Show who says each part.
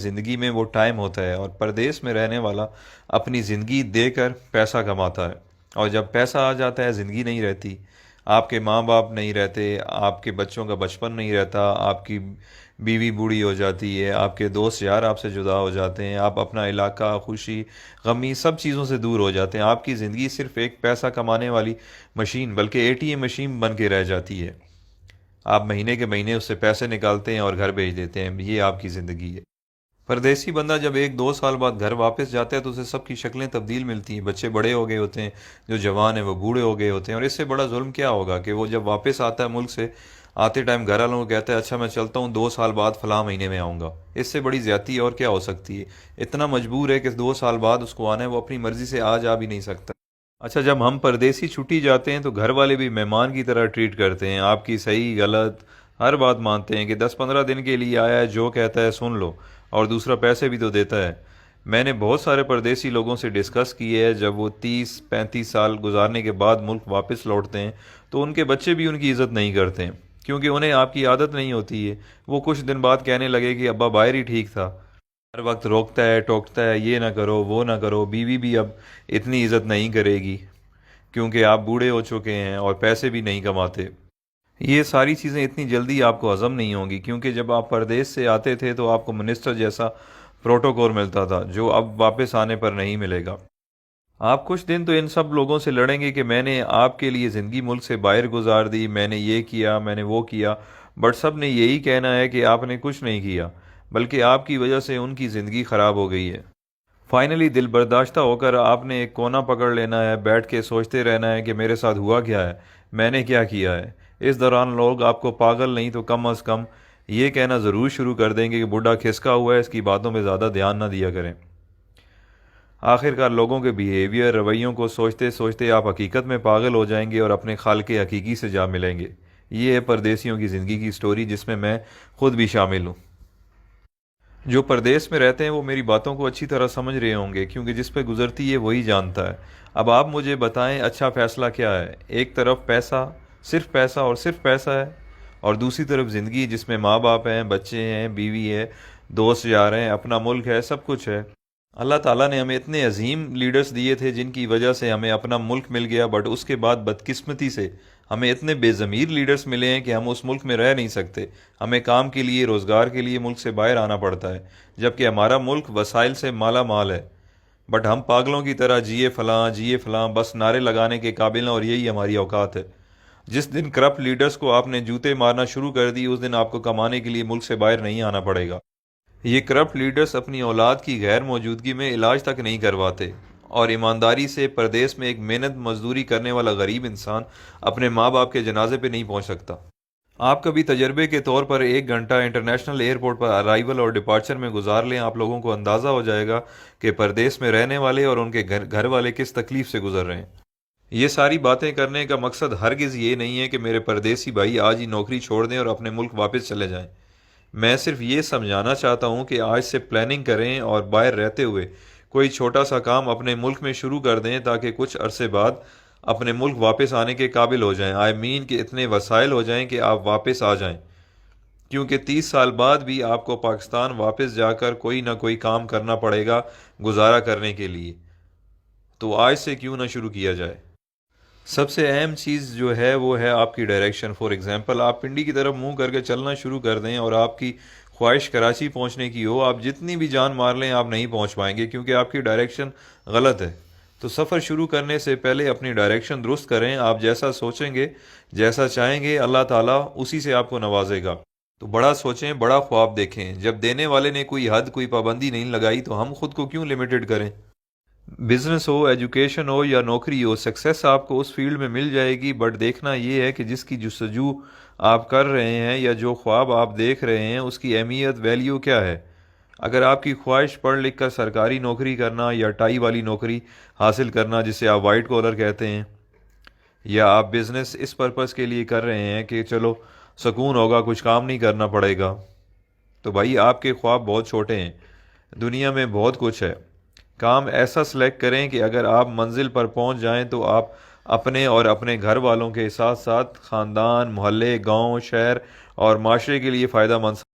Speaker 1: زندگی میں وہ ٹائم ہوتا ہے، اور پردیس میں رہنے والا اپنی زندگی دے کر پیسہ کماتا ہے، اور جب پیسہ آ جاتا ہے زندگی نہیں رہتی۔ آپ کے ماں باپ نہیں رہتے، آپ کے بچوں کا بچپن نہیں رہتا، آپ کی بیوی بوڑھی ہو جاتی ہے، آپ کے دوست یار آپ سے جدا ہو جاتے ہیں، آپ اپنا علاقہ، خوشی غمی سب چیزوں سے دور ہو جاتے ہیں۔ آپ کی زندگی صرف ایک پیسہ کمانے والی مشین، بلکہ اے ٹی ایم مشین بن کے رہ جاتی ہے۔ آپ مہینے کے مہینے اس سے پیسے نکالتے ہیں اور گھر بھیج دیتے ہیں، یہ آپ کی زندگی ہے۔ پردیسی بندہ جب ایک دو سال بعد گھر واپس جاتا ہے تو اسے سب کی شکلیں تبدیل ملتی ہیں، بچے بڑے ہو گئے ہوتے ہیں، جو جوان ہیں وہ بوڑھے ہو گئے ہوتے ہیں، اور اس سے بڑا ظلم کیا ہوگا کہ وہ جب واپس آتا ہے ملک سے، آتے ٹائم گھر والوں کو کہتا ہے اچھا میں چلتا ہوں، 2 سال بعد فلاں مہینے میں آؤں گا۔ اس سے بڑی زیادتی اور کیا ہو سکتی ہے؟ اتنا مجبور ہے کہ 2 سال بعد اس کو آنا ہے، وہ اپنی مرضی سے جا بھی نہیں سکتا۔ اچھا، جب ہم پردیسی چھٹی جاتے ہیں تو گھر والے بھی مہمان کی طرح ٹریٹ کرتے ہیں، آپ کی صحیح غلط ہر بات مانتے ہیں کہ 10-15 دن کے لیے آیا ہے، جو کہتا ہے سن لو، اور دوسرا پیسے بھی تو دیتا ہے۔ میں نے بہت سارے پردیسی لوگوں سے ڈسکس کی ہے، جب وہ 30-35 سال گزارنے کے بعد ملک واپس لوٹتے ہیں تو ان کے بچے بھی ان کی عزت نہیں کرتے ہیں، کیونکہ انہیں آپ کی عادت نہیں ہوتی ہے۔ وہ کچھ دن بعد کہنے لگے کہ ابا باہر ہی ٹھیک تھا، ہر وقت روکتا ہے ٹوکتا ہے، یہ نہ کرو وہ نہ کرو، بیوی بھی اب اتنی عزت نہیں کرے گی کیونکہ آپ بوڑھے ہو چکے ہیں اور پیسے بھی نہیں کماتے۔ یہ ساری چیزیں اتنی جلدی آپ کو ہضم نہیں ہوں گی، کیونکہ جب آپ پردیس سے آتے تھے تو آپ کو منسٹر جیسا پروٹوکول ملتا تھا، جو اب واپس آنے پر نہیں ملے گا۔ آپ کچھ دن تو ان سب لوگوں سے لڑیں گے کہ میں نے آپ کے لیے زندگی ملک سے باہر گزار دی، میں نے یہ کیا، میں نے وہ کیا، بٹ سب نے یہی کہنا ہے کہ آپ نے کچھ نہیں کیا، بلکہ آپ کی وجہ سے ان کی زندگی خراب ہو گئی ہے۔ فائنلی دل برداشتہ ہو کر آپ نے ایک کونا پکڑ لینا ہے، بیٹھ کے سوچتے رہنا ہے کہ میرے ساتھ ہوا کیا ہے، میں نے کیا کیا ہے۔ اس دوران لوگ آپ کو پاگل نہیں تو کم از کم یہ کہنا ضرور شروع کر دیں گے کہ بڈھا کھسکا ہوا ہے، اس کی باتوں پہ زیادہ دھیان نہ دیا کریں۔ آخرکار لوگوں کے بیہیویئر رویوں کو سوچتے سوچتے آپ حقیقت میں پاگل ہو جائیں گے اور اپنے خالق حقیقی سے جا ملیں گے۔ یہ ہے پردیسیوں کی زندگی کی سٹوری، جس میں خود بھی شامل ہوں۔ جو پردیس میں رہتے ہیں وہ میری باتوں کو اچھی طرح سمجھ رہے ہوں گے، کیونکہ جس پہ گزرتی ہے وہی جانتا ہے۔ اب آپ مجھے بتائیں اچھا فیصلہ کیا ہے؟ ایک طرف پیسہ اور صرف پیسہ ہے، اور دوسری طرف زندگی جس میں ماں باپ ہیں، بچے ہیں، بیوی ہے، دوست یار ہیں، اپنا ملک ہے، سب کچھ ہے۔ اللہ تعالیٰ نے ہمیں اتنے عظیم لیڈرز دیے تھے جن کی وجہ سے ہمیں اپنا ملک مل گیا، بٹ اس کے بعد بدقسمتی سے ہمیں اتنے بے ضمیر لیڈرز ملے ہیں کہ ہم اس ملک میں رہ نہیں سکتے، ہمیں کام کے لیے، روزگار کے لیے ملک سے باہر آنا پڑتا ہے، جبکہ ہمارا ملک وسائل سے مالا مال ہے، بٹ ہم پاگلوں کی طرح جیے فلاں بس نعرے لگانے کے قابل ہیں، اور یہی ہماری اوقات ہے۔ جس دن کرپٹ لیڈرز کو آپ نے جوتے مارنا شروع کر دی، اس دن آپ کو کمانے کے لیے ملک سے باہر نہیں آنا پڑے گا۔ یہ کرپٹ لیڈرز اپنی اولاد کی غیر موجودگی میں علاج تک نہیں کرواتے، اور ایمانداری سے پردیس میں ایک محنت مزدوری کرنے والا غریب انسان اپنے ماں باپ کے جنازے پہ نہیں پہنچ سکتا۔ آپ کبھی تجربے کے طور پر 1 گھنٹہ انٹرنیشنل ایئرپورٹ پر ارائیول اور ڈپارچر میں گزار لیں، آپ لوگوں کو اندازہ ہو جائے گا کہ پردیس میں رہنے والے اور ان کے گھر والے کس تکلیف سے گزر رہے ہیں۔ یہ ساری باتیں کرنے کا مقصد ہرگز یہ نہیں ہے کہ میرے پردیسی بھائی آج ہی نوکری چھوڑ دیں اور اپنے ملک واپس چلے جائیں۔ میں صرف یہ سمجھانا چاہتا ہوں کہ آج سے پلاننگ کریں اور باہر رہتے ہوئے کوئی چھوٹا سا کام اپنے ملک میں شروع کر دیں، تاکہ کچھ عرصے بعد اپنے ملک واپس آنے کے قابل ہو جائیں۔ کہ اتنے وسائل ہو جائیں کہ آپ واپس آ جائیں، کیونکہ 30 سال بعد بھی آپ کو پاکستان واپس جا کر کوئی نہ کوئی کام کرنا پڑے گا گزارا کرنے کے لیے۔ تو آج سے کیوں نہ شروع کیا جائے؟ سب سے اہم چیز جو ہے وہ ہے آپ کی ڈائریکشن۔ فار ایگزامپل، آپ پنڈی کی طرف منہ کر کے چلنا شروع کر دیں اور آپ کی خواہش کراچی پہنچنے کی ہو، آپ جتنی بھی جان مار لیں آپ نہیں پہنچ پائیں گے، کیونکہ آپ کی ڈائریکشن غلط ہے۔ تو سفر شروع کرنے سے پہلے اپنی ڈائریکشن درست کریں۔ آپ جیسا سوچیں گے، جیسا چاہیں گے، اللہ تعالیٰ اسی سے آپ کو نوازے گا۔ تو بڑا سوچیں، بڑا خواب دیکھیں۔ جب دینے والے نے کوئی حد، کوئی پابندی نہیں لگائی تو ہم خود کو کیوں لمیٹڈ کریں؟ بزنس ہو، ایجوکیشن ہو یا نوکری ہو، سکسیس آپ کو اس فیلڈ میں مل جائے گی، بٹ دیکھنا یہ ہے کہ جس کی جستجو آپ کر رہے ہیں یا جو خواب آپ دیکھ رہے ہیں اس کی اہمیت، ویلیو کیا ہے۔ اگر آپ کی خواہش پڑھ لکھ کر سرکاری نوکری کرنا یا ٹائی والی نوکری حاصل کرنا جسے آپ وائٹ کالر کہتے ہیں، یا آپ بزنس اس پرپس کے لیے کر رہے ہیں کہ چلو سکون ہوگا، کچھ کام نہیں کرنا پڑے گا، تو بھائی آپ کے خواب بہت چھوٹے ہیں۔ دنیا میں بہت کچھ ہے۔ کام ایسا سلیکٹ کریں کہ اگر آپ منزل پر پہنچ جائیں تو آپ اپنے اور اپنے گھر والوں کے ساتھ ساتھ خاندان، محلے، گاؤں، شہر اور معاشرے کے لیے فائدہ مند